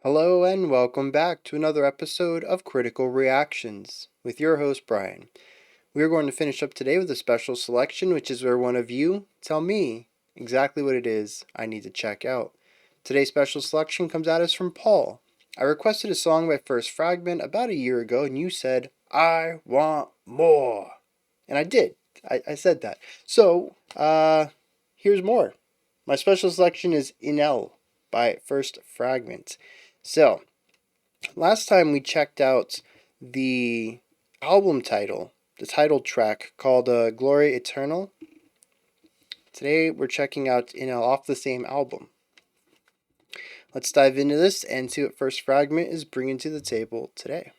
Hello and welcome back to another episode of Critical Reactions with your host Bryan. We are going to finish up today with a special selection, which is where one of you tell me exactly what it is I need to check out. Today's special selection comes at us from Paul. I requested a song by First Fragment about a year ago, and you said, I want more. And I did. I said that. So, here's more. My special selection is Inel by First Fragment. So, last time we checked out the album title, the title track called Glory Eternal. Today we're checking out off the same album. Let's dive into this and see what First Fragment is bringing to the table today.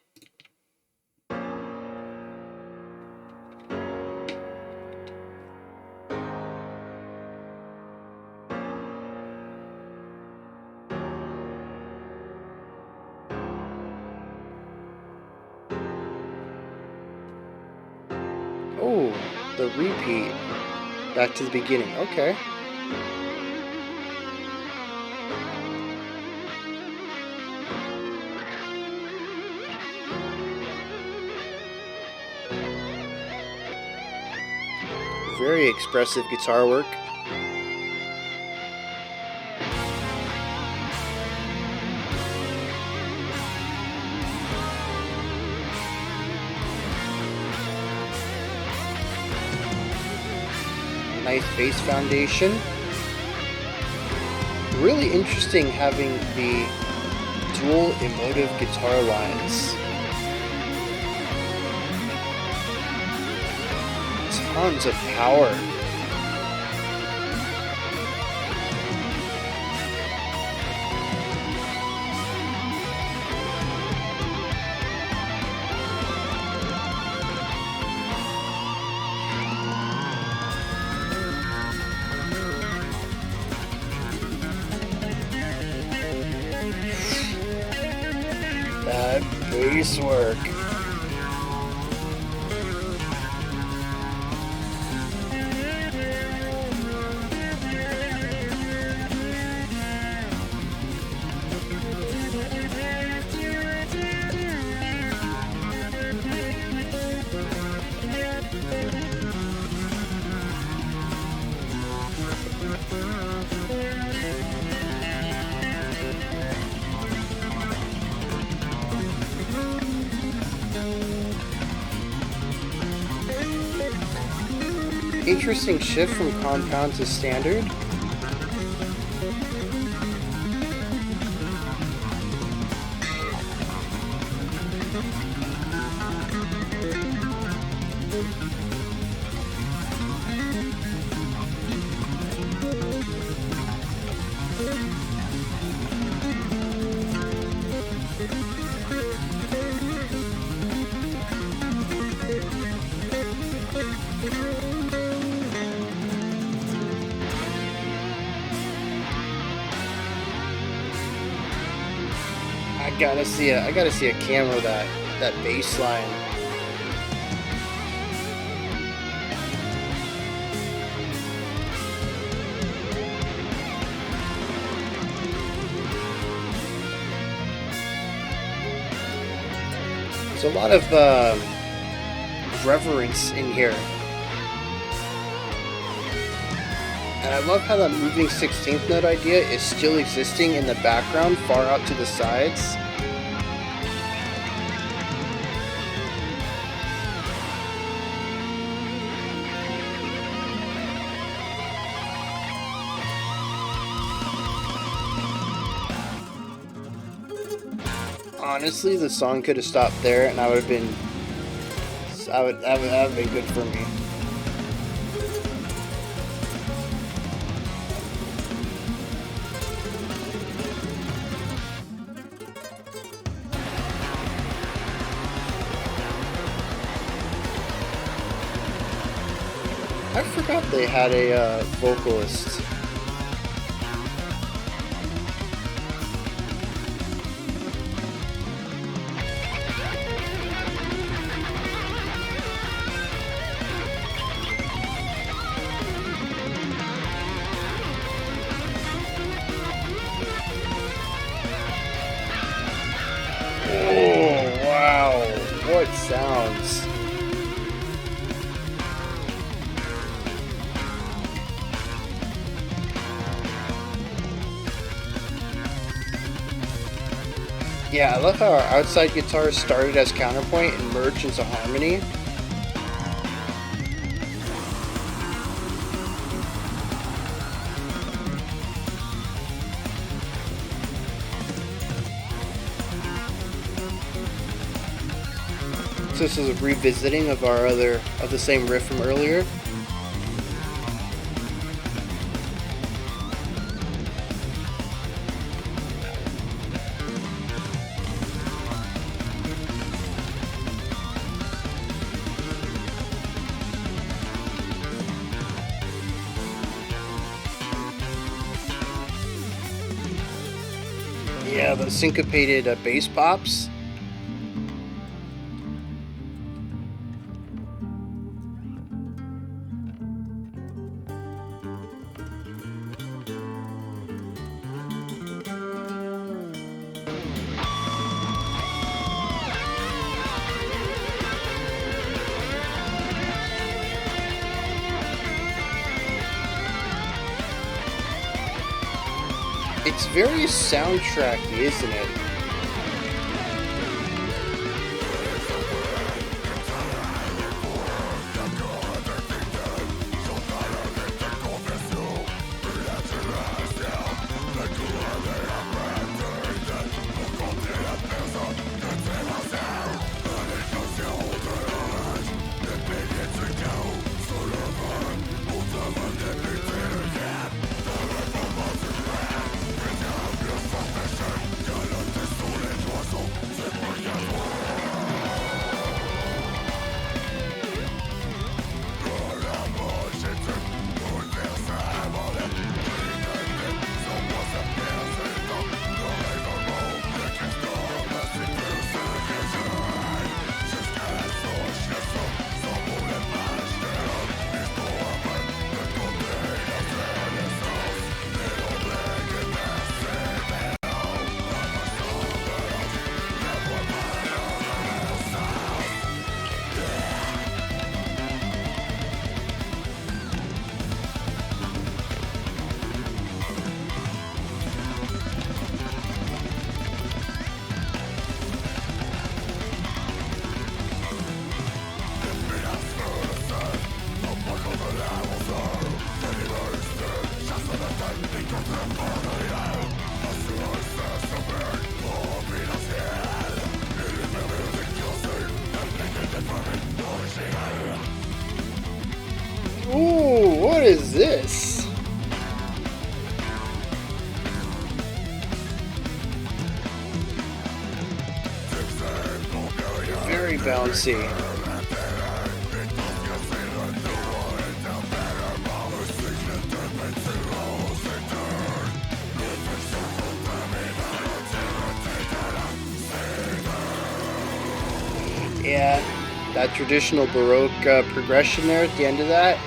Oh, the repeat. Back to the beginning. Okay. Very expressive guitar work. Nice bass foundation. Really interesting having the dual emotive guitar lines. Tons of power. That bass work. Interesting shift from compound to standard. I gotta see a camera that bass line. There's a lot of reverence in here. And I love how that moving 16th note idea is still existing in the background, far out to the sides. Honestly, the song could have stopped there, and that would have been good for me. I forgot they had a vocalist. sounds. Yeah, I love how our outside guitars started as counterpoint and merged into harmony. So this is a revisiting of the same riff from earlier. Yeah, the syncopated bass pops. It's very soundtracky, isn't it? Ooh, what is this? Very bouncy. Yeah, that traditional Baroque progression there at the end of that.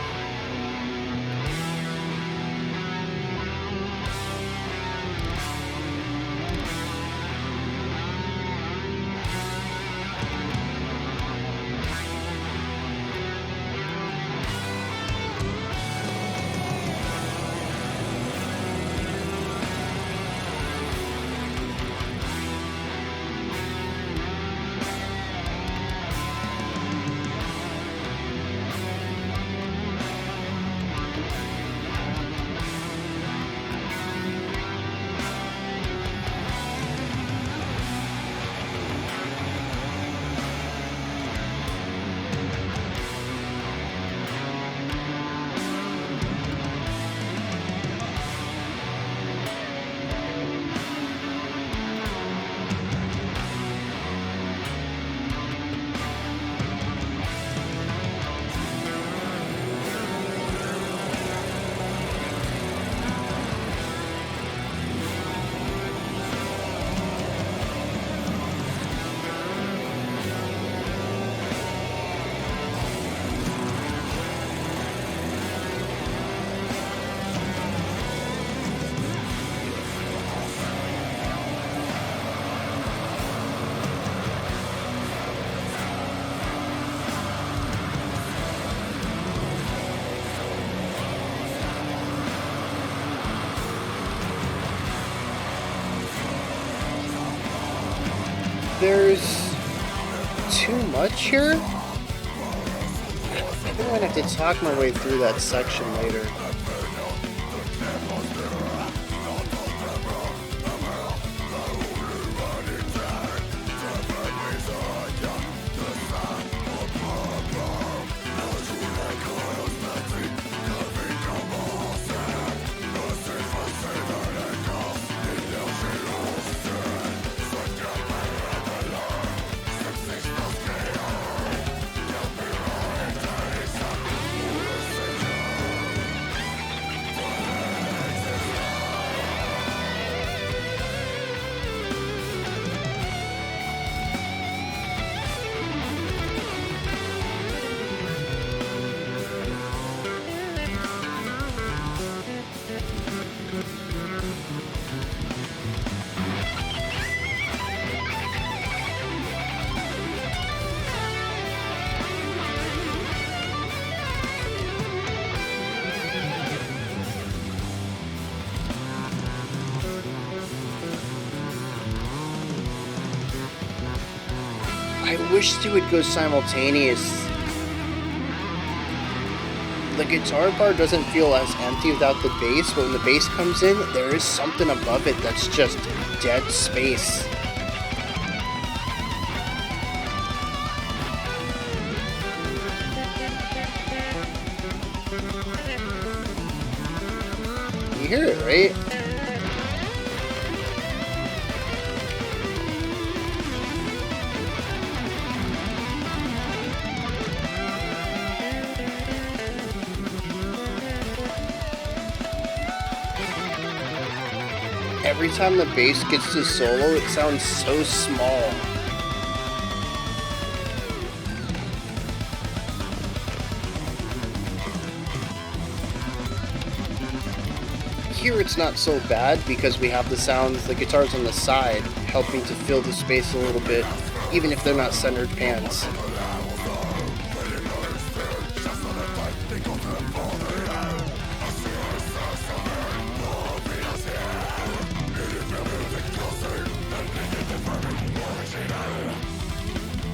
there's too much here. I think I'm gonna have to talk my way through that section later. I wish they would go simultaneous. The guitar part doesn't feel as empty without the bass, but when the bass comes in, there is something above it that's just dead space. You hear it, right? Every time the bass gets to solo, it sounds so small. Here it's not so bad because we have the sounds, the guitars on the side, helping to fill the space a little bit, even if they're not centered pans.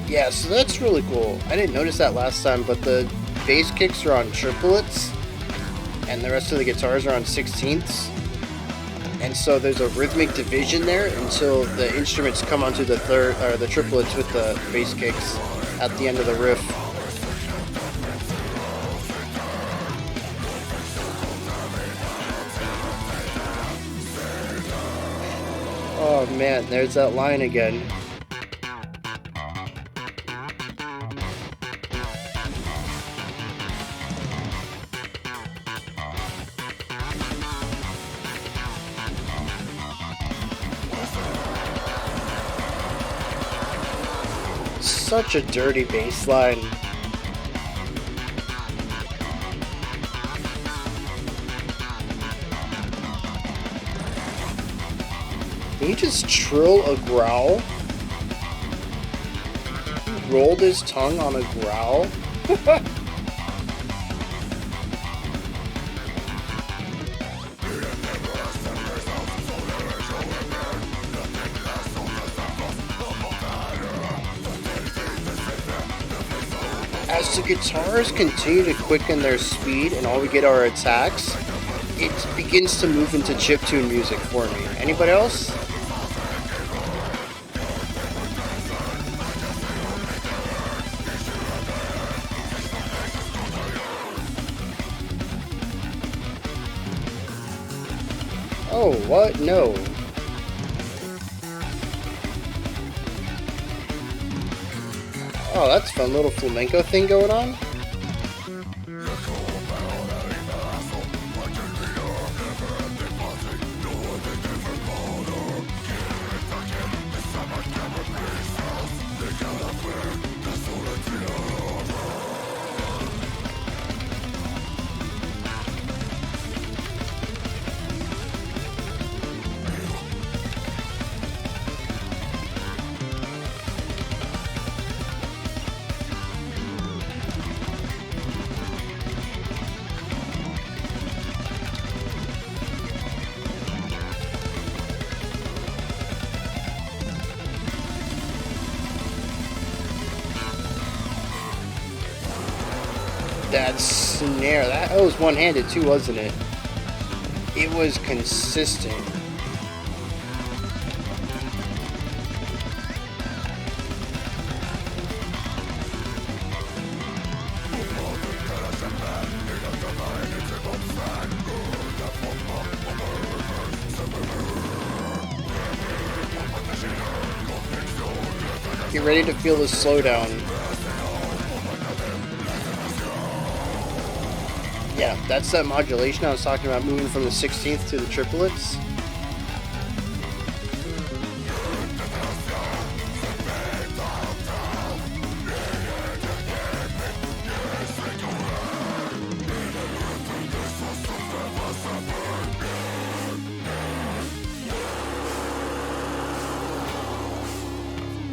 Yeah, so that's really cool. I didn't notice that last time, but the bass kicks are on triplets, and the rest of the guitars are on 16ths. And so there's a rhythmic division there until the instruments come onto the third, or the triplets with the bass kicks at the end of the riff. Oh man, there's that line again. Such a dirty bass line. Can you just trill a growl? He rolled his tongue on a growl? As the guitars continue to quicken their speed and all we get are attacks, it begins to move into chiptune music for me. Anybody else? Oh, what? No. Oh, that's a fun little flamenco thing going on. That snare, that was one-handed too, wasn't it? It was consistent. Get ready to feel the slowdown. Yeah, that's that modulation I was talking about, moving from the 16th to the triplets.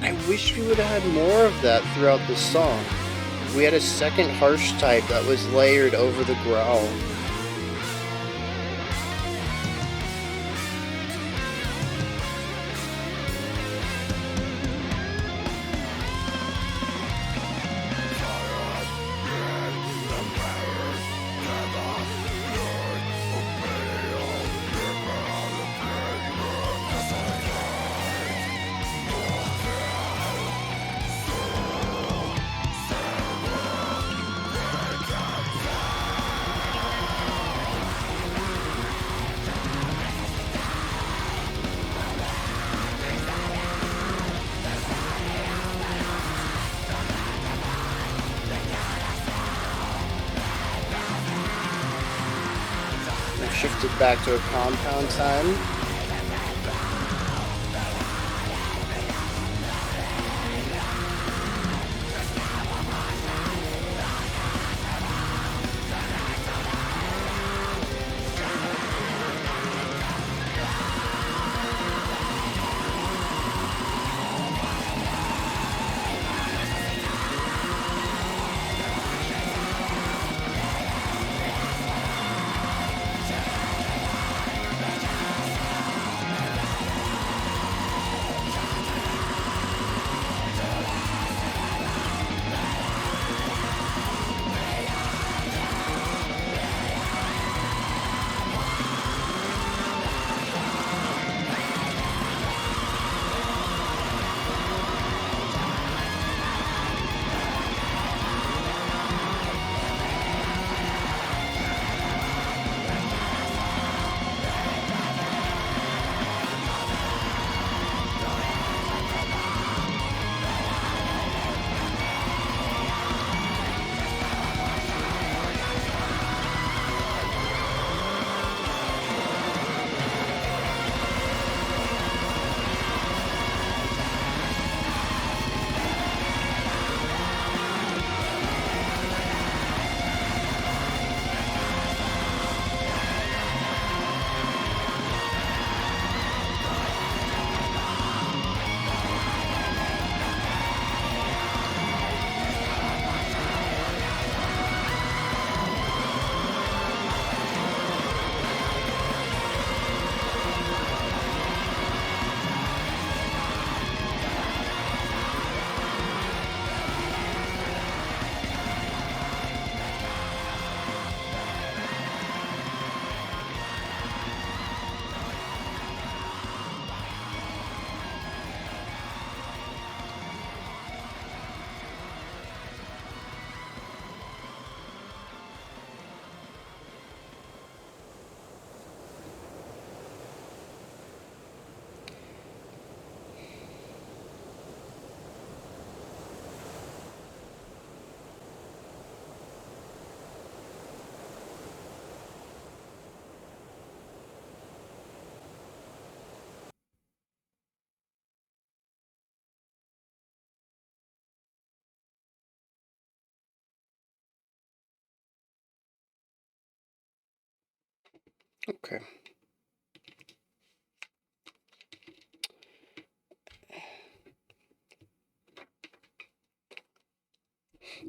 I wish we would have had more of that throughout the song. We had a second harsh type that was layered over the growl. We've shifted back to a compound time. Okay.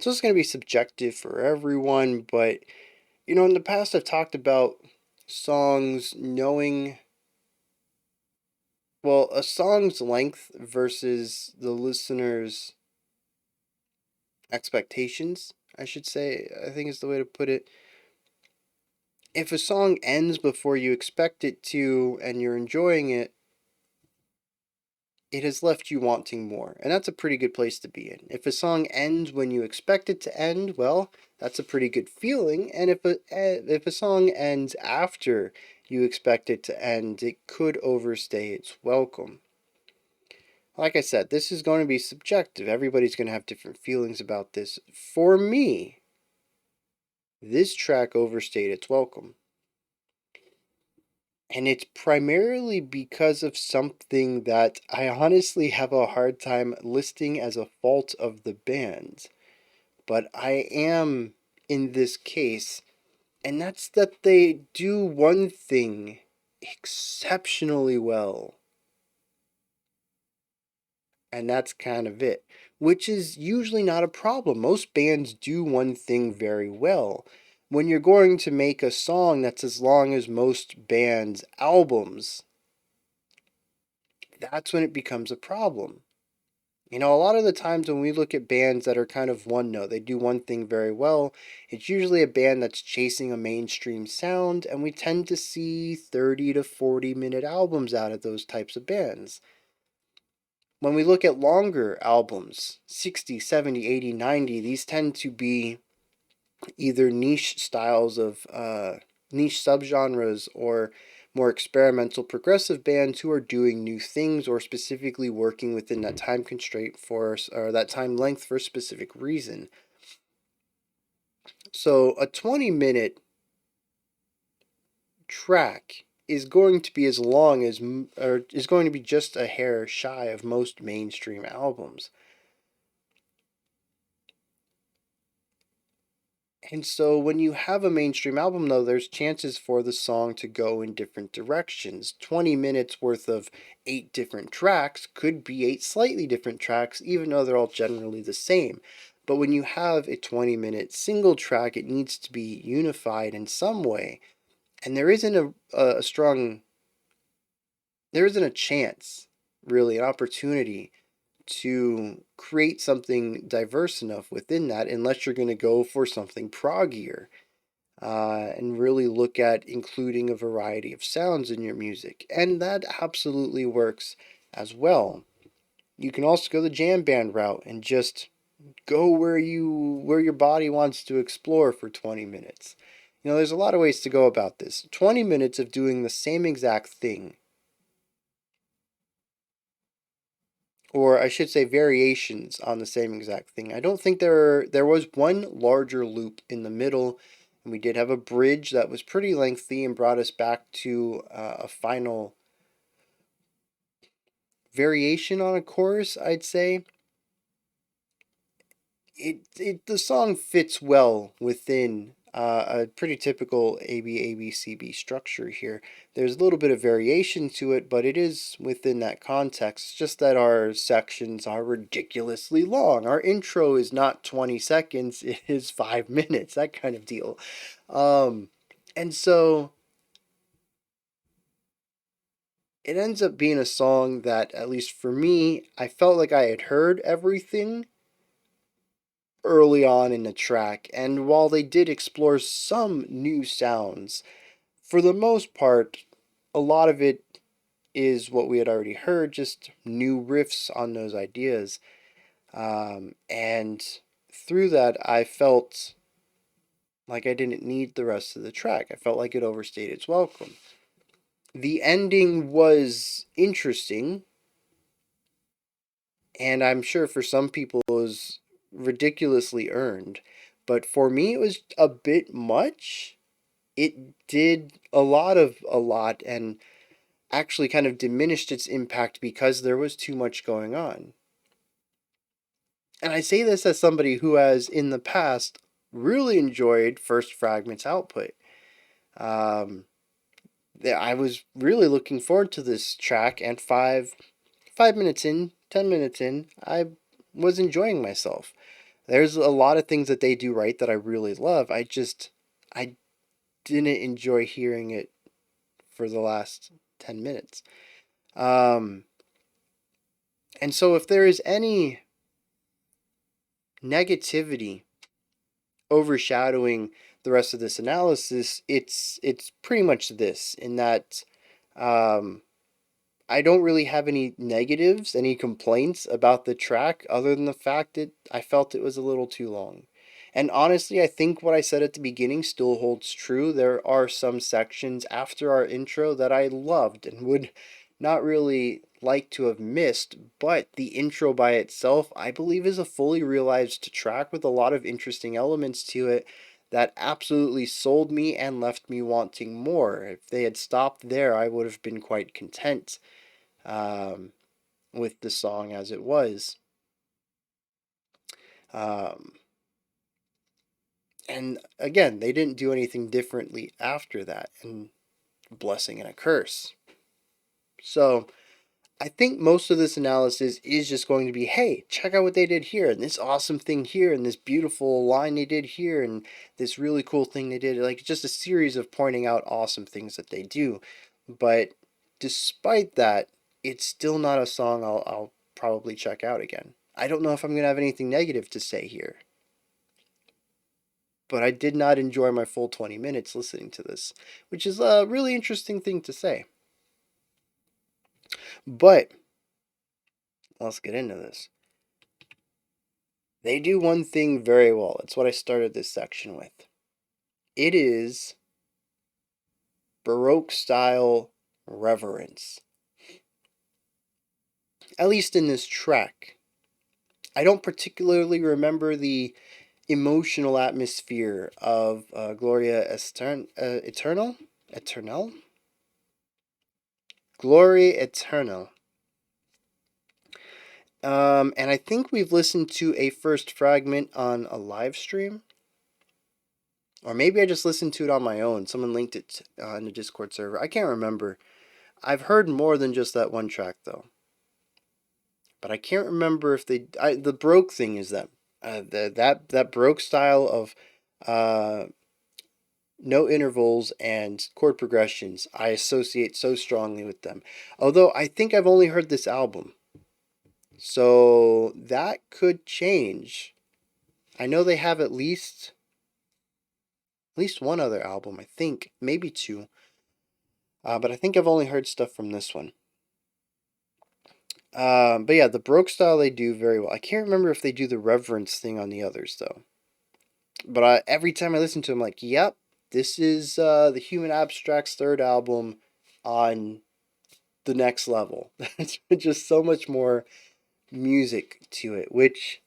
So it's going to be subjective for everyone, but in the past I've talked about songs knowing, well, a song's length versus the listener's expectations. I should say, I think is the way to put it. If a song ends before you expect it to and you're enjoying it, it has left you wanting more. And that's a pretty good place to be in. If a song ends when you expect it to end, well, that's a pretty good feeling. And if a song ends after you expect it to end, it could overstay its welcome. Like I said, this is going to be subjective. Everybody's going to have different feelings about this. For me, this track overstayed its welcome. And it's primarily because of something that I honestly have a hard time listing as a fault of the band. But I am in this case, and that's that they do one thing exceptionally well. And that's kind of it, which is usually not a problem. Most bands do one thing very well. When you're going to make a song that's as long as most bands' albums, that's when it becomes a problem. A lot of the times when we look at bands that are kind of one note, they do one thing very well, it's usually a band that's chasing a mainstream sound, and we tend to see 30 to 40-minute albums out of those types of bands. When we look at longer albums, 60, 70, 80, 90, these tend to be either niche styles of niche subgenres or more experimental progressive bands who are doing new things or specifically working within that time constraint or that time length for a specific reason. So a 20-minute track is going to be as long as, or is going to be just a hair shy of most mainstream albums. And so when you have a mainstream album, though, there's chances for the song to go in different directions. 20 minutes worth of 8 different tracks could be 8 slightly different tracks, even though they're all generally the same. But when you have a 20-minute single track, it needs to be unified in some way. And there isn't a chance, really, an opportunity to create something diverse enough within that unless you're going to go for something proggier and really look at including a variety of sounds in your music. And that absolutely works as well. You can also go the jam band route and just go where your body wants to explore for 20 minutes. There's a lot of ways to go about this. 20 minutes of doing the same exact thing, or I should say variations on the same exact thing. I don't think there was one larger loop in the middle, and we did have a bridge that was pretty lengthy and brought us back to a final variation on a chorus, I'd say. The song fits well within a pretty typical ABABCB structure here. There's a little bit of variation to it, but it is within that context. It's just that our sections are ridiculously long. Our intro is not 20 seconds, it is 5 minutes, that kind of deal. And so it ends up being a song that, at least for me, I felt like I had heard everything early on in the track, and while they did explore some new sounds, for the most part, a lot of it is what we had already heard, just new riffs on those ideas. And through that, I felt like I didn't need the rest of the track. I felt like it overstayed its welcome. The ending was interesting, and I'm sure for some people it was ridiculously earned. But for me, it was a bit much. It did a lot and actually kind of diminished its impact because there was too much going on. And I say this as somebody who has in the past really enjoyed First Fragment's output. I was really looking forward to this track, and 5 minutes in, 10 minutes in, I was enjoying myself. There's a lot of things that they do right that I really love. I didn't enjoy hearing it for the last 10 minutes. And so if there is any negativity overshadowing the rest of this analysis, it's pretty much this, in that um, I don't really have any negatives, any complaints about the track other than the fact that I felt it was a little too long. And honestly, I think what I said at the beginning still holds true. There are some sections after our intro that I loved and would not really like to have missed, but the intro by itself, I believe, is a fully realized track with a lot of interesting elements to it that absolutely sold me and left me wanting more. If they had stopped there, I would have been quite content um, with the song as it was. Um, and again, they didn't do anything differently after that, and blessing and a curse. So I think most of this analysis is just going to be, hey, check out what they did here, and this awesome thing here, and this beautiful line they did here, and this really cool thing they did. Like, just a series of pointing out awesome things that they do. But despite that, it's still not a song I'll probably check out again. I don't know if I'm going to have anything negative to say here. But I did not enjoy my full 20 minutes listening to this, which is a really interesting thing to say. But let's get into this. They do one thing very well. It's what I started this section with. It is Baroque style reverence. At least in this track. I don't particularly remember the emotional atmosphere of Gloria Eternal? Eternal? Glory Eternal. And I think we've listened to a First Fragment on a live stream. Or maybe I just listened to it on my own. Someone linked it on the Discord server. I can't remember. I've heard more than just that one track, though. But I can't remember if they... the Baroque thing is that. That Baroque style of note intervals and chord progressions, I associate so strongly with them. Although I think I've only heard this album. So that could change. I know they have at least one other album, I think, maybe two. But I think I've only heard stuff from this one. But yeah, the Baroque style they do very well. I can't remember if they do the reverence thing on the others though. But every time I listen to them, I'm like, yep, this is the Human Abstract's third album on the next level. It's just so much more music to it, which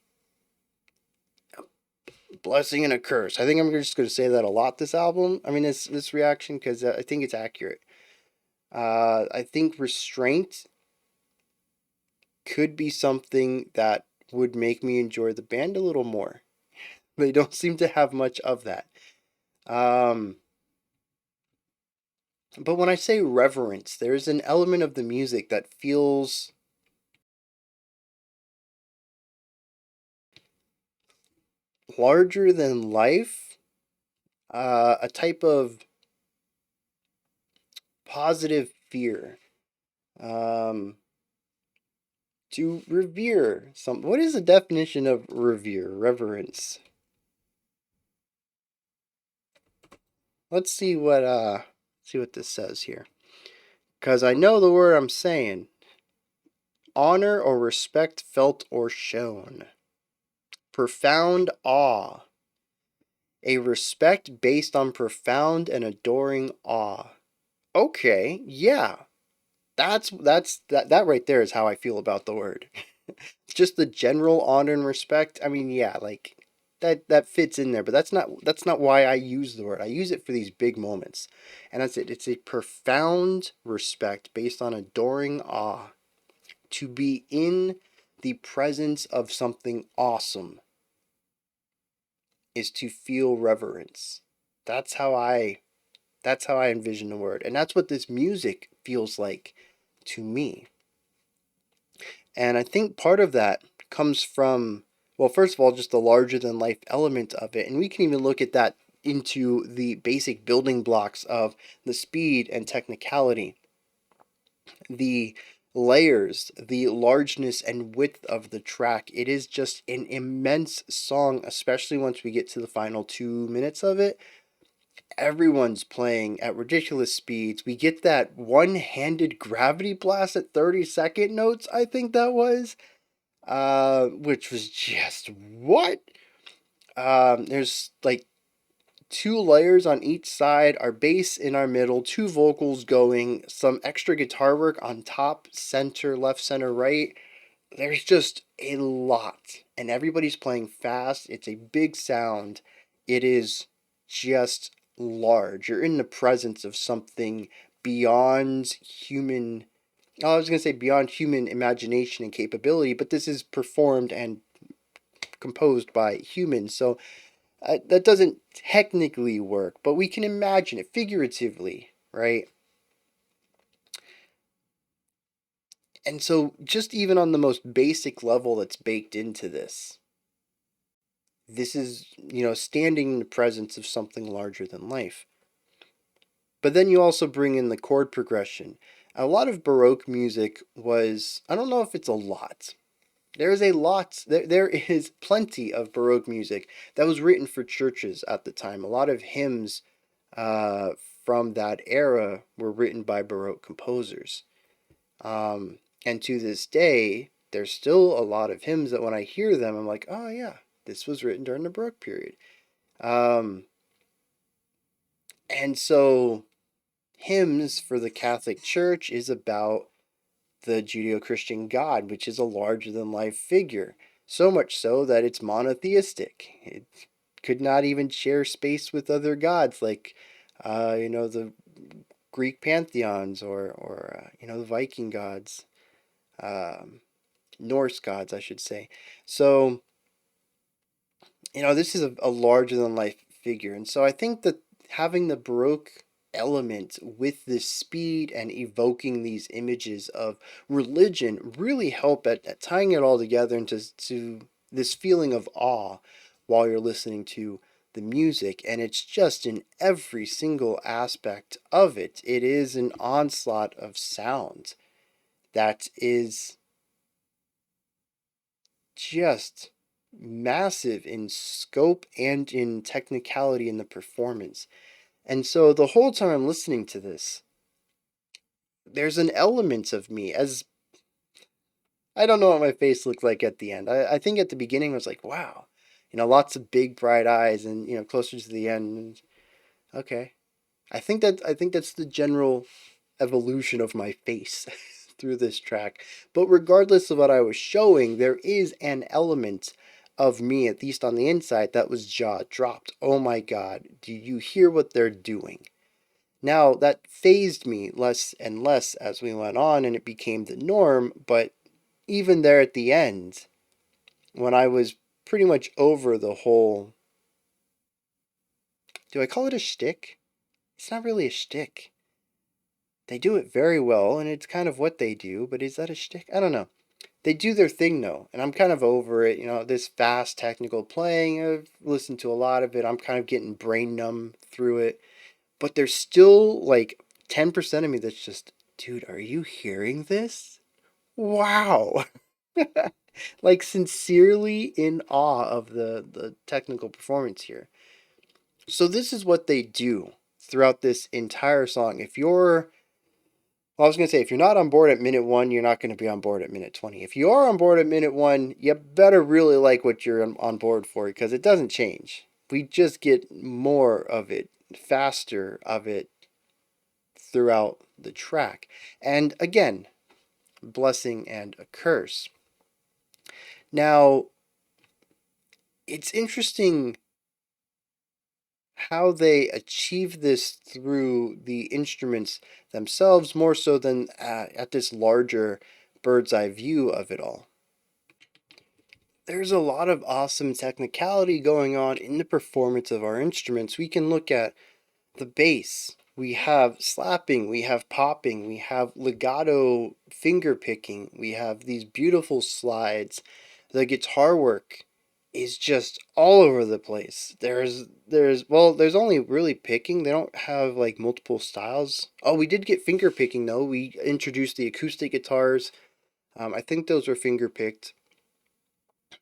blessing and a curse. I think I'm just going to say that a lot this album. I mean, this reaction, because I think it's accurate. I think restraint could be something that would make me enjoy the band a little more. They don't seem to have much of that. But when I say reverence, there's an element of the music that feels larger than life, a type of positive fear. To revere some. What is the definition of revere? Reverence. Let's see what this says here. Because I know the word I'm saying. Honor or respect felt or shown. Profound awe. A respect based on profound and adoring awe. Okay, yeah. That right there is how I feel about the word. Just the general honor and respect. I mean, yeah, like that fits in there, but that's not why I use the word. I use it for these big moments. And that's it. It's a profound respect based on adoring awe. To be in the presence of something awesome is to feel reverence. That's how I envision the word. And that's what this music feels like to me. And I think part of that comes from, well, first of all, just the larger than life element of it. And we can even look at that into the basic building blocks of the speed and technicality. The layers, the largeness and width of the track. It is just an immense song, especially once we get to the final 2 minutes of it. Everyone's playing at ridiculous speeds. We get that one-handed gravity blast at 30-second notes, I think that was, which was just what? There's like two layers on each side, our bass in our middle, two vocals going, some extra guitar work on top, center, left, center, right. There's just a lot, and everybody's playing fast. It's a big sound. It is just large. You're in the presence of something beyond human. I was going to say beyond human imagination and capability, but this is performed and composed by humans. So that doesn't technically work, but we can imagine it figuratively, right? And so, just even on the most basic level that's baked into this, this is, standing in the presence of something larger than life. But then you also bring in the chord progression. A lot of Baroque music was, I don't know if it's a lot. There is plenty of Baroque music that was written for churches at the time. A lot of hymns uh, from that era were written by Baroque composers. And to this day, there's still a lot of hymns that when I hear them, I'm like, oh yeah, this was written during the Baroque period. Um, and so, hymns for the Catholic Church is about the Judeo Christian God, which is a larger than life figure. So much so that it's monotheistic. It could not even share space with other gods like, the Greek pantheons or the Viking gods, um, Norse gods, I should say. So, this is a larger than life figure. And so I think that having the Baroque element with this speed and evoking these images of religion really help at tying it all together into to this feeling of awe while you're listening to the music. And it's just in every single aspect of it. It is an onslaught of sound that is just massive in scope and in technicality in the performance. And so the whole time I'm listening to this, there's an element of me as I don't know what my face looked like at the end. I think at the beginning I was like, wow, lots of big bright eyes, and closer to the end, okay. I think that's the general evolution of my face through this track. But regardless of what I was showing, there is an element of me, at least on the inside, that was jaw dropped. Oh my God, do you hear what they're doing? Now, that phased me less and less as we went on, and it became the norm, but even there at the end, when I was pretty much over the whole. Do I call it a shtick? It's not really a shtick. They do it very well, and it's kind of what they do, but is that a shtick? I don't know. They do their thing, though, and I'm kind of over it. This fast technical playing, I've listened to a lot of it. I'm kind of getting brain numb through it. But there's still like 10% of me that's just, dude, are you hearing this? Wow. Like sincerely in awe of the technical performance here. So this is what they do throughout this entire song. I was going to say, if you're not on board at minute 1, you're not going to be on board at minute 20. If you are on board at minute 1, you better really like what you're on board for, because it doesn't change. We just get more of it, faster of it throughout the track. And again, blessing and a curse. Now, it's interesting how they achieve this through the instruments themselves more so than at this larger bird's eye view of it all. There's a lot of awesome technicality going on in the performance of our instruments. We can look at the bass. We have slapping, we have popping, we have legato finger picking, we have these beautiful slides, the guitar work is just all over the place. There's only really picking. They don't have like multiple styles. Oh, we did get finger picking though. We introduced the acoustic guitars. I think those were finger picked.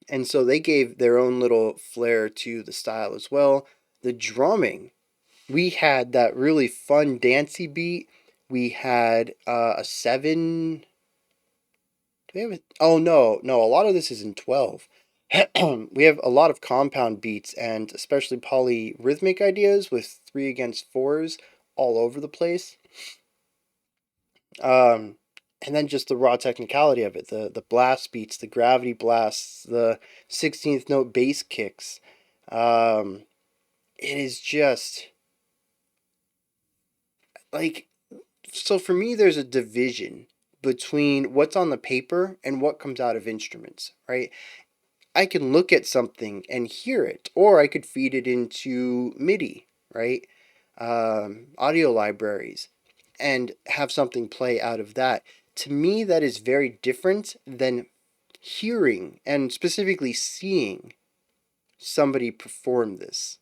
And so they gave their own little flair to the style as well. The drumming, we had that really fun dancey beat. We had a 7. Do we have it? Oh no, a lot of this is in 12. We have a lot of compound beats and especially polyrhythmic ideas with 3 against 4s all over the place. Um, and then just the raw technicality of it, the blast beats, the gravity blasts, the 16th note bass kicks. Um, it is just like, so for me, there's a division between what's on the paper and what comes out of instruments, right? I can look at something and hear it, or I could feed it into MIDI, right? Audio libraries, and have something play out of that. To me, that is very different than hearing and specifically seeing somebody perform this.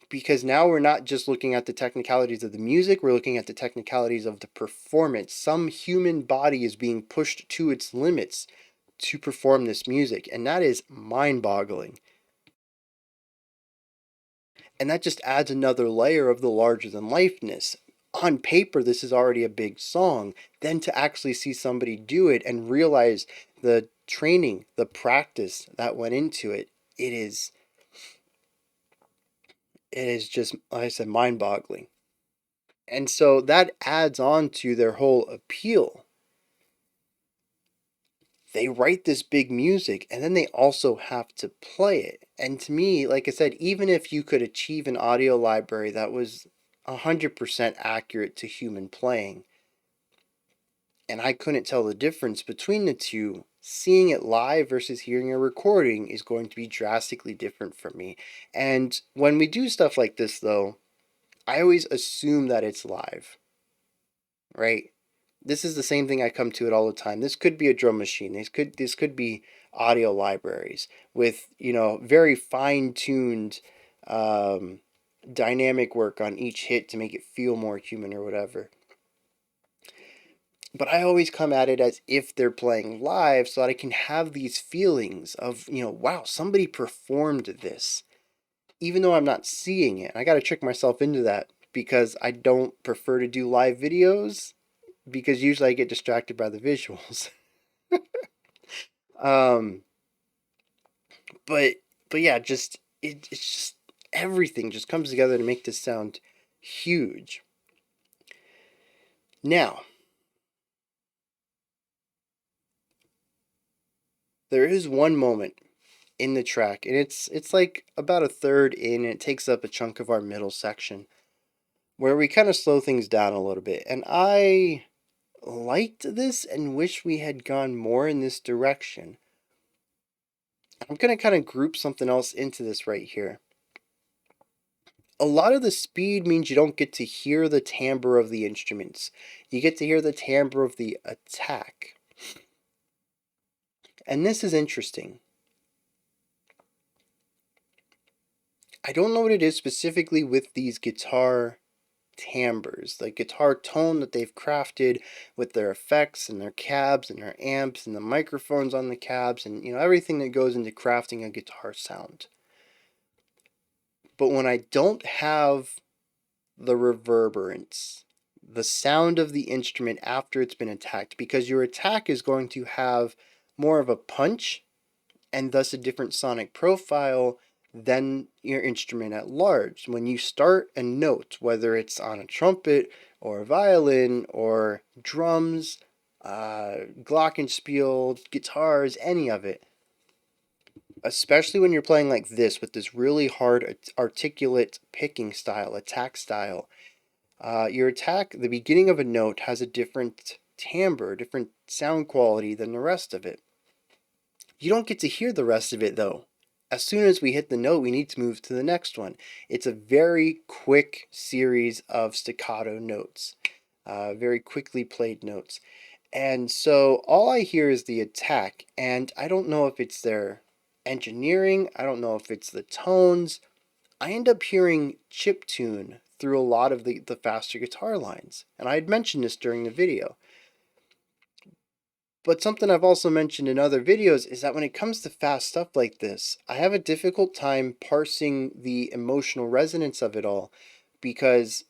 Because now we're not just looking at the technicalities of the music, we're looking at the technicalities of the performance. Some human body is being pushed to its limits to perform this music, and that is mind-boggling. And that just adds another layer of the larger than lifeness. On paper, this is already a big song. Then to actually see somebody do it and realize the training, the practice that went into it, it is just, like I said, mind-boggling. And so that adds on to their whole appeal. They write this big music and then they also have to play it. And to me, like I said, even if you could achieve an audio library that was 100% accurate to human playing, and I couldn't tell the difference between the two, seeing it live versus hearing a recording is going to be drastically different for me. And when we do stuff like this, though, I always assume that it's live, right? This is the same thing I come to it all the time. This could be a drum machine. This could be audio libraries with very fine-tuned dynamic work on each hit to make it feel more human or whatever. But I always come at it as if they're playing live so that I can have these feelings of, wow, somebody performed this. Even though I'm not seeing it. I got to trick myself into that because I don't prefer to do live videos because usually I get distracted by the visuals. um, but yeah, it's just everything just comes together to make this sound huge. Now, there is one moment in the track, and it's like about a third in, and it takes up a chunk of our middle section where we kind of slow things down a little bit. And I liked this and wish we had gone more in this direction. I'm going to kind of group something else into this right here. A lot of the speed means you don't get to hear the timbre of the instruments. You get to hear the timbre of the attack. And this is interesting. I don't know what it is specifically with these guitar timbres, the guitar tone that they've crafted with their effects and their cabs and their amps and the microphones on the cabs and everything that goes into crafting a guitar sound. But when I don't have the reverberance, the sound of the instrument after it's been attacked, because your attack is going to have more of a punch and thus a different sonic profile than your instrument at large. When you start a note, whether it's on a trumpet or a violin or drums, glockenspiel, guitars, any of it, especially when you're playing like this with this really hard articulate picking style, attack style, your attack, the beginning of a note has a different timbre, different sound quality than the rest of it. You don't get to hear the rest of it though. As soon as we hit the note, we need to move to the next one. It's a very quick series of staccato notes, very quickly played notes. And so all I hear is the attack, and I don't know if it's their engineering. I don't know if it's the tones. I end up hearing chiptune through a lot of the faster guitar lines. And I had mentioned this during the video. But something I've also mentioned in other videos is that when it comes to fast stuff like this, I have a difficult time parsing the emotional resonance of it all, because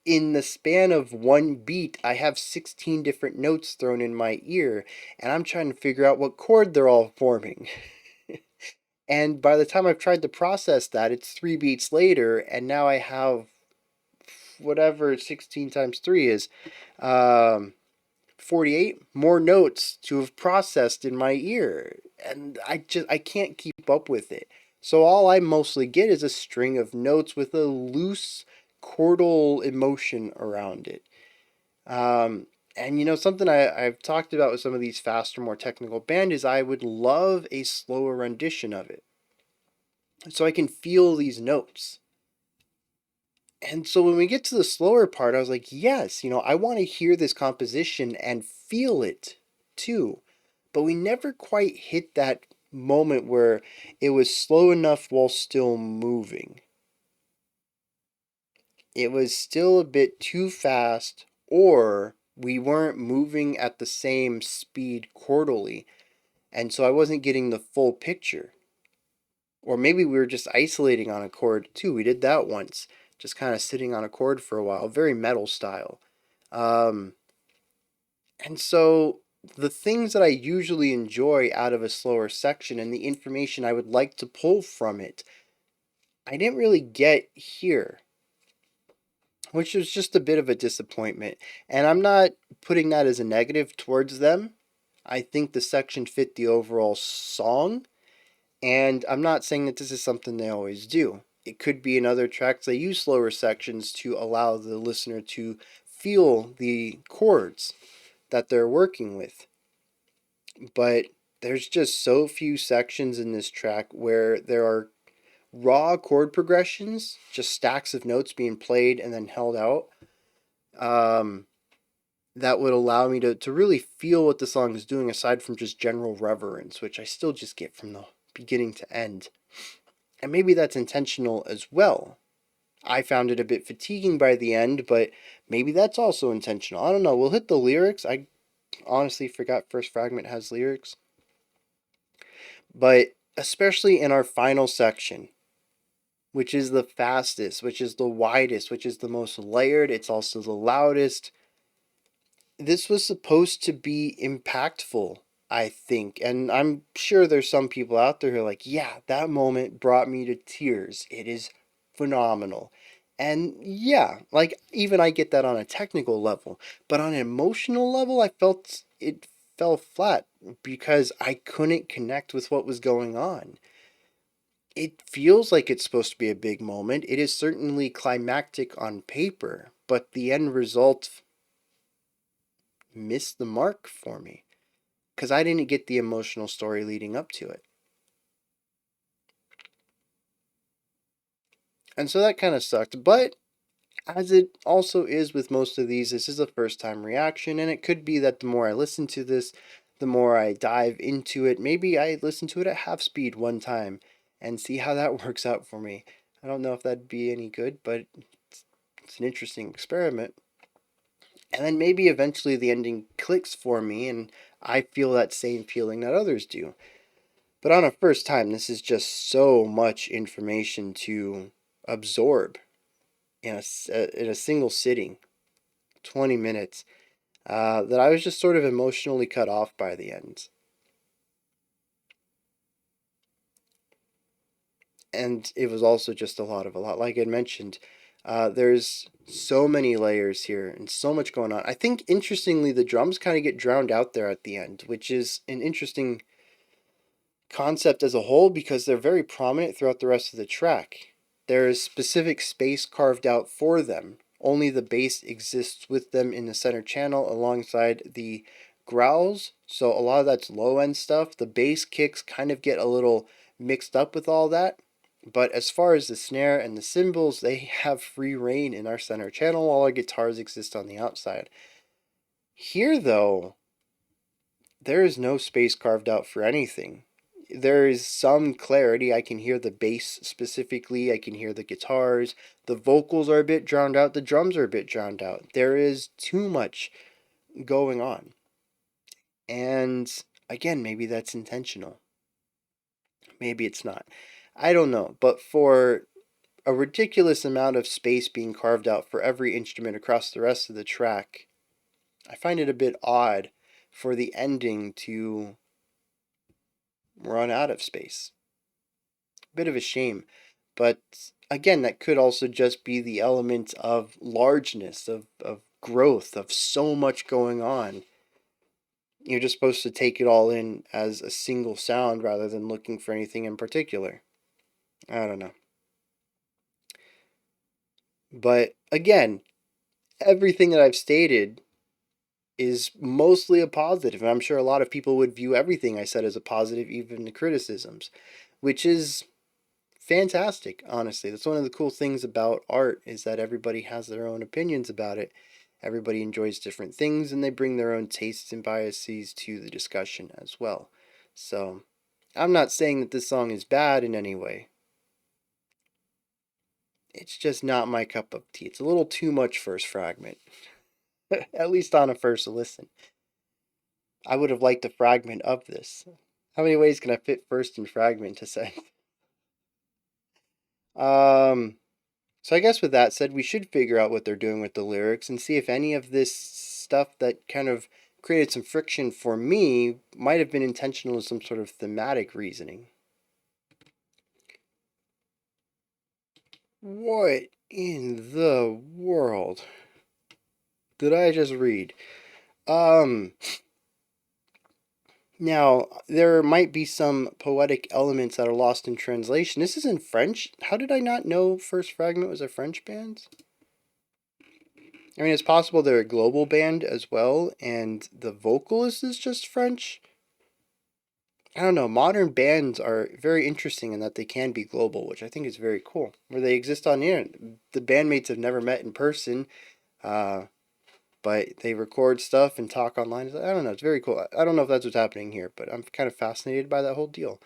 in the span of one beat, I have 16 different notes thrown in my ear, and I'm trying to figure out what chord they're all forming. And by the time I've tried to process that, it's 3 beats later, and now I have whatever 16 times 3 is, 48 more notes to have processed in my ear, and I can't keep up with it. So all I mostly get is a string of notes with a loose chordal emotion around it. Um, and something I've talked about with some of these faster, more technical bands is I would love a slower rendition of it, so I can feel these notes. And so when we get to the slower part, I was like, yes, I want to hear this composition and feel it too. But we never quite hit that moment where it was slow enough while still moving. It was still a bit too fast, or we weren't moving at the same speed chordally, and so I wasn't getting the full picture. Or maybe we were just isolating on a chord too. We did that once, just kind of sitting on a chord for a while, very metal style. Um, and so the things that I usually enjoy out of a slower section and the information I would like to pull from it, I didn't really get here, which was just a bit of a disappointment. And I'm not putting that as a negative towards them. I think the section fit the overall song, and I'm not saying that this is something they always do. It could be in other tracks they use slower sections to allow the listener to feel the chords that they're working with. But there's just so few sections in this track where there are raw chord progressions, just stacks of notes being played and then held out, that would allow me to really feel what the song is doing, aside from just general reverence, which I still just get from the beginning to end. And maybe that's intentional as well. I found it a bit fatiguing by the end, but maybe that's also intentional. I don't know. We'll hit the lyrics. I honestly forgot First Fragment has lyrics. But especially in our final section, which is the fastest, which is the widest, which is the most layered, it's also the loudest. This was supposed to be impactful, I think. And I'm sure there's some people out there who are like, yeah, that moment brought me to tears. It is phenomenal. And yeah, like even I get that on a technical level, but on an emotional level, I felt it fell flat because I couldn't connect with what was going on. It feels like it's supposed to be a big moment. It is certainly climactic on paper, but the end result missed the mark for me because I didn't get the emotional story leading up to it. And so that kind of sucked. But as it also is with most of these, this is a first time reaction, and it could be that the more I listen to this, the more I dive into it. Maybe I listen to it at half speed one time and see how that works out for me. I don't know if that'd be any good, but it's an interesting experiment. And then maybe eventually the ending clicks for me and I feel that same feeling that others do. But on a first time, this is just so much information to absorb in a single sitting, 20 minutes, that I was just sort of emotionally cut off by the end. And it was also just a lot. Like I mentioned, there's so many layers here and so much going on. I think, interestingly, the drums kind of get drowned out there at the end, which is an interesting concept as a whole because they're very prominent throughout the rest of the track. There is specific space carved out for them. Only the bass exists with them in the center channel alongside the growls. So a lot of that's low end stuff. The bass kicks kind of get a little mixed up with all that. But as far as the snare and the cymbals, they have free reign in our center channel while our guitars exist on the outside. Here, though, there is no space carved out for anything. there is some clarity. I can hear the bass specifically. I can hear the guitars. The vocals are a bit drowned out. The drums are a bit drowned out. There is too much going on. And again, maybe that's intentional. Maybe it's not. I don't know. But for a ridiculous amount of space being carved out for every instrument across the rest of the track, I find it a bit odd for the ending to run out of space. A bit of a shame. But again, that could also just be the element of largeness, of growth, of so much going on. You're just supposed to take it all in as a single sound rather than looking for anything in particular. I don't know. But again, everything that I've stated is mostly a positive, and I'm sure a lot of people would view everything I said as a positive, even the criticisms, which is fantastic, honestly. That's one of the cool things about art, is that everybody has their own opinions about it. Everybody enjoys different things, and they bring their own tastes and biases to the discussion as well. So, I'm not saying that this song is bad in any way. It's just not my cup of tea. It's a little too much First Fragment, at least on a first listen. I would have liked a fragment of this. How many ways can I fit First and Fragment to say? So I guess with that said, we should figure out what they're doing with the lyrics and see if any of this stuff that kind of created some friction for me might have been intentional as some sort of thematic reasoning. What in the world did I just read? Now, there might be some poetic elements that are lost in translation. This is in French. How did I not know First Fragment was a French band? I mean, it's possible they're a global band as well, and the vocalist is just French. I don't know. Modern bands are very interesting in that they can be global, which I think is very cool. Where they exist on the internet. The bandmates have never met in person, but they record stuff and talk online. I don't know. It's very cool. I don't know if that's what's happening here, but I'm kind of fascinated by that whole deal.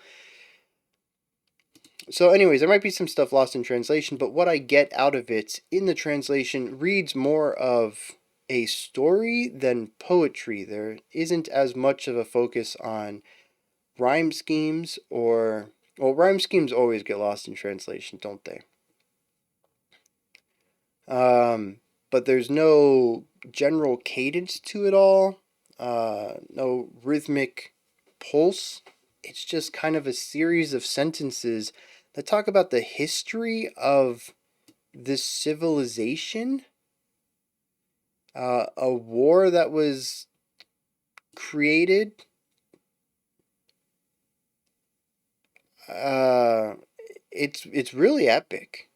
So anyways, there might be some stuff lost in translation, but what I get out of it in the translation reads more of a story than poetry. There isn't as much of a focus on rhyme schemes or... Well, rhyme schemes always get lost in translation, don't they? But there's no general cadence to it all, no rhythmic pulse. It's just kind of a series of sentences that talk about the history of this civilization, a war that was created. It's really epic.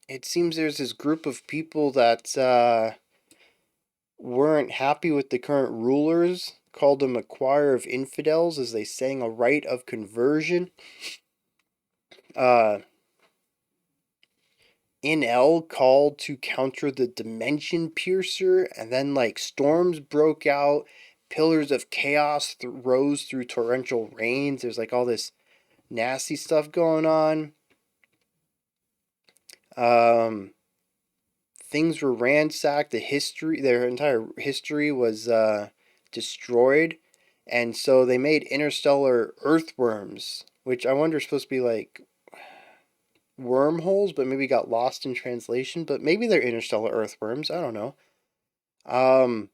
It seems there's this group of people that weren't happy with the current rulers, called them a choir of infidels as they sang a rite of conversion. L called to counter the dimension piercer, and then like storms broke out, pillars of chaos rose through torrential rains. There's like all this nasty stuff going on. Things were ransacked. Their entire history was destroyed, and so they made interstellar earthworms, which I wonder is supposed to be like wormholes, but maybe got lost in translation. But maybe they're interstellar earthworms. I don't know. Um,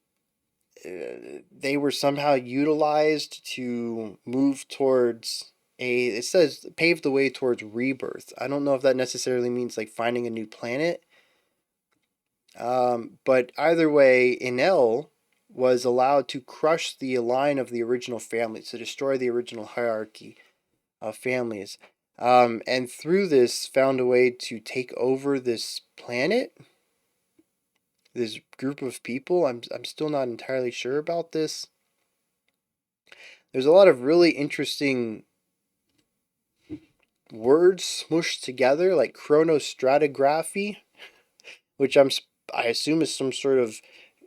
they were somehow utilized to move towards it says pave the way towards rebirth. I don't know if that necessarily means like finding a new planet. But either way, Enel was allowed to crush the line of the original families, to destroy the original hierarchy of families. And through this, found a way to take over this planet, this group of people. I'm still not entirely sure about this. There's a lot of really interesting words smushed together, like chronostratigraphy, which I assume is some sort of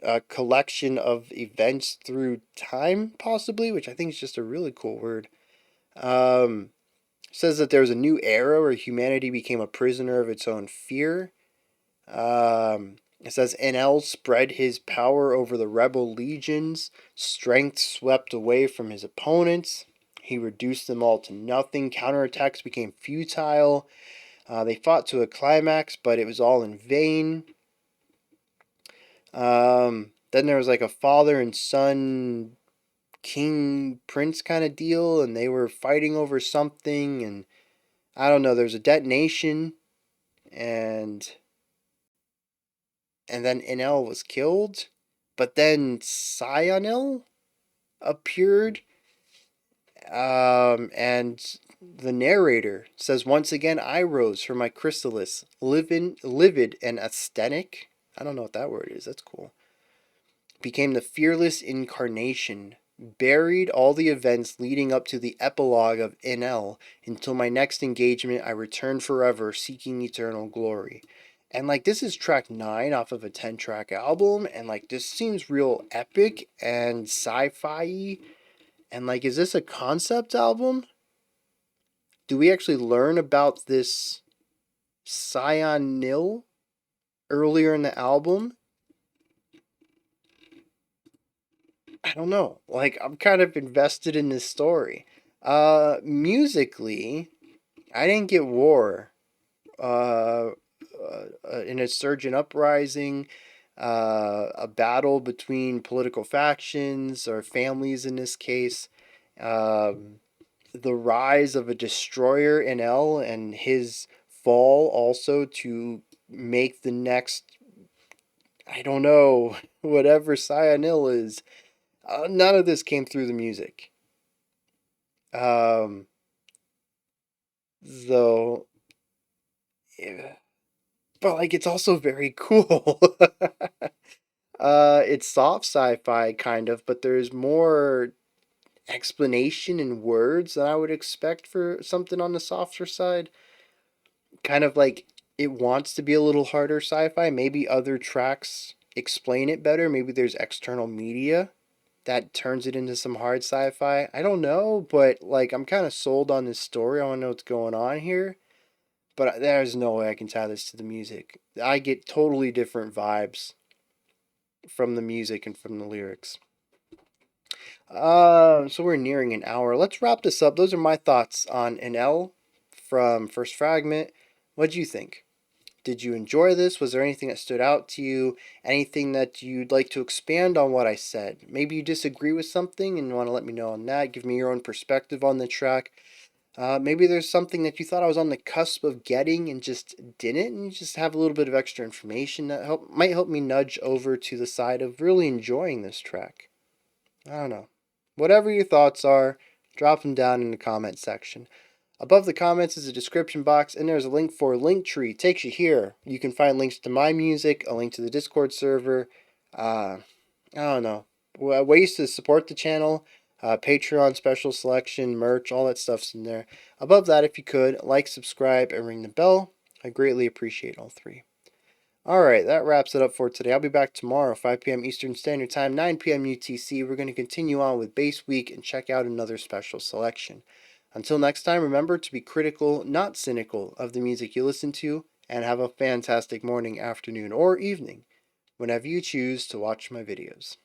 a collection of events through time, possibly, which I think is just a really cool word. Says that there was a new era where humanity became a prisoner of its own fear. It says NL spread his power over the rebel legions. Strength swept away from his opponents. He reduced them all to nothing. Counterattacks became futile. They fought to a climax, but it was all in vain. Then there was like a father and son, king prince kind of deal, and they were fighting over something, and I don't know. There was a detonation, and then Enel was killed, but then Sionel appeared, and the narrator says, "Once again, I rose from my chrysalis, livid and asthenic." I don't know what that word is. That's cool. Became the fearless incarnation, buried all the events leading up to the epilogue of Enel. Until my next engagement, I return forever, seeking eternal glory. And like this is track 9 off of a 10-track album, and like this seems real epic and sci-fi. And like, is this a concept album? Do we actually learn about this Sionil earlier in the album? I don't know. Like, I'm kind of invested in this story. Musically, I didn't get war. An insurgent uprising, a battle between political factions or families in this case, the rise of a destroyer in L and his fall also to make the next, I don't know, whatever Sionil is. None of this came through the music. Um, though, yeah, but like it's also very cool. It's soft sci-fi kind of, but there's more explanation in words than I would expect for something on the softer side. Kind of like it wants to be a little harder sci-fi. Maybe other tracks explain it better. Maybe there's external media that turns it into some hard sci-fi. I don't know, but like I'm kind of sold on this story. I want to know what's going on here. But there's no way I can tie this to the music. I get totally different vibes from the music and from the lyrics. So we're nearing an hour. Let's wrap this up. Those are my thoughts on an L from First Fragment. What'd you think? Did you enjoy this? Was there anything that stood out to you? Anything that you'd like to expand on what I said? Maybe you disagree with something and want to let me know on that. Give me your own perspective on the track. Maybe there's something that you thought I was on the cusp of getting and just didn't, and you just have a little bit of extra information that might help me nudge over to the side of really enjoying this track. I don't know. Whatever your thoughts are, drop them down in the comment section. Above the comments is a description box, and there's a link for Linktree. Takes you here. You can find links to my music, a link to the Discord server. I don't know. Ways to support the channel, Patreon special selection, merch, all that stuff's in there. Above that, if you could, like, subscribe, and ring the bell. I greatly appreciate all three. Alright, that wraps it up for today. I'll be back tomorrow, 5 p.m. Eastern Standard Time, 9 p.m. UTC. We're going to continue on with Bass Week and check out another special selection. Until next time, remember to be critical, not cynical, of the music you listen to, and have a fantastic morning, afternoon, or evening whenever you choose to watch my videos.